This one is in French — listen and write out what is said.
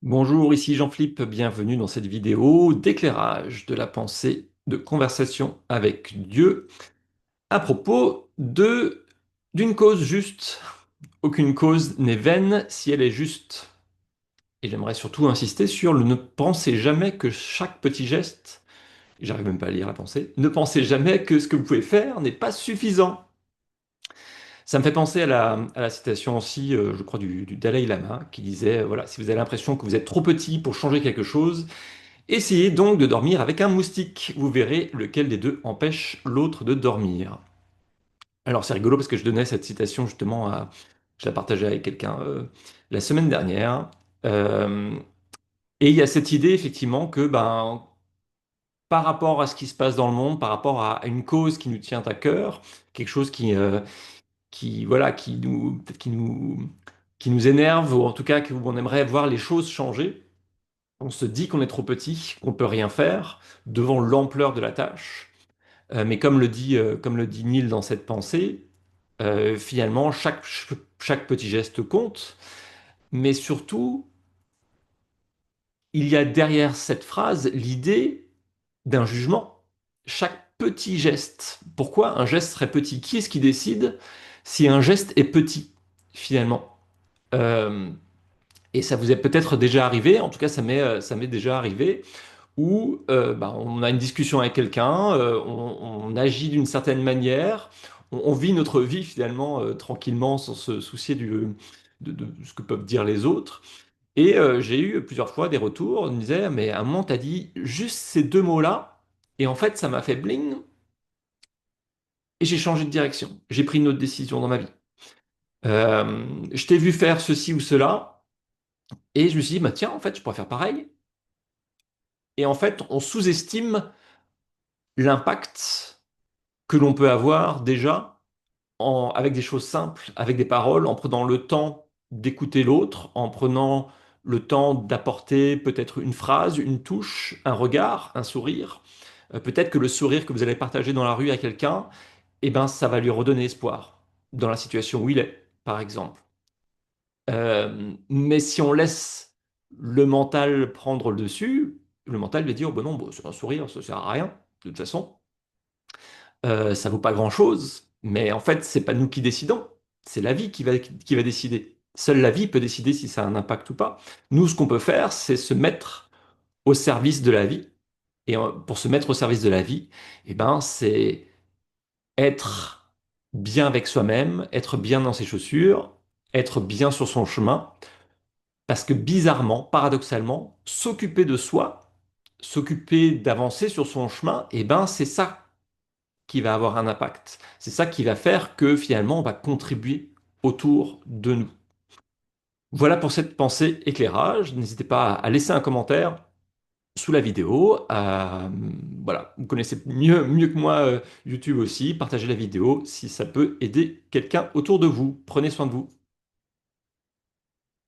Bonjour, ici Jean-Philippe, bienvenue dans cette vidéo d'éclairage de la pensée, de conversation avec Dieu à propos d'une cause juste. Aucune cause n'est vaine si elle est juste. Et j'aimerais surtout insister sur le ne pensez jamais que chaque petit geste, j'arrive même pas à lire la pensée, ne pensez jamais que ce que vous pouvez faire n'est pas suffisant. Ça me fait penser à la citation aussi, je crois, du Dalai Lama, qui disait, voilà, si vous avez l'impression que vous êtes trop petit pour changer quelque chose, essayez donc de dormir avec un moustique. Vous verrez lequel des deux empêche l'autre de dormir. Alors c'est rigolo parce que je donnais cette citation justement à... Je la partageais avec quelqu'un la semaine dernière. Euh, et il y a cette idée effectivement que par rapport à ce qui se passe dans le monde, par rapport à une cause qui nous tient à cœur, quelque chose voilà, peut-être qui nous énerve, ou en tout cas qu'on aimerait voir les choses changer, on se dit qu'on est trop petit, qu'on peut rien faire devant l'ampleur de la tâche. Mais comme le dit Neil dans cette pensée, finalement, chaque petit geste compte. Mais surtout, il y a derrière cette phrase l'idée d'un jugement. Chaque petit geste. Pourquoi un geste serait petit? Qui est-ce qui décide si un geste est petit, finalement? Euh, et ça vous est peut-être déjà arrivé, en tout cas ça m'est déjà arrivé, où on a une discussion avec quelqu'un, on agit d'une certaine manière, on vit notre vie finalement tranquillement sans se soucier de ce que peuvent dire les autres. Et j'ai eu plusieurs fois des retours, on me disait, mais à un moment, t'as dit juste ces deux mots-là, et en fait, ça m'a fait bling, et j'ai changé de direction. J'ai pris une autre décision dans ma vie. Je t'ai vu faire ceci ou cela, et je me suis dit, bah, tiens, en fait, je pourrais faire pareil. Et en fait, on sous-estime l'impact que l'on peut avoir déjà avec des choses simples, avec des paroles, en prenant le temps d'écouter l'autre, en prenant le temps d'apporter peut-être une phrase, une touche, un regard, un sourire. Peut-être que le sourire que vous allez partager dans la rue à quelqu'un, eh ben, ça va lui redonner espoir dans la situation où il est, par exemple. Mais si on laisse le mental prendre le dessus, le mental va dire, oh, ben non, bon, c'est un sourire, ça sert à rien, de toute façon. Ça vaut pas grand-chose, mais en fait, c'est pas nous qui décidons, c'est la vie qui va décider. Seule la vie peut décider si ça a un impact ou pas. Nous, ce qu'on peut faire, c'est se mettre au service de la vie. Et pour se mettre au service de la vie, eh ben, c'est être bien avec soi-même, être bien dans ses chaussures, être bien sur son chemin. Parce que bizarrement, paradoxalement, s'occuper de soi, s'occuper d'avancer sur son chemin, eh ben, c'est ça qui va avoir un impact. C'est ça qui va faire que finalement, on va contribuer autour de nous. Voilà pour cette pensée éclairage. N'hésitez pas à laisser un commentaire sous la vidéo. Voilà, vous connaissez mieux que moi YouTube aussi. Partagez la vidéo si ça peut aider quelqu'un autour de vous. Prenez soin de vous.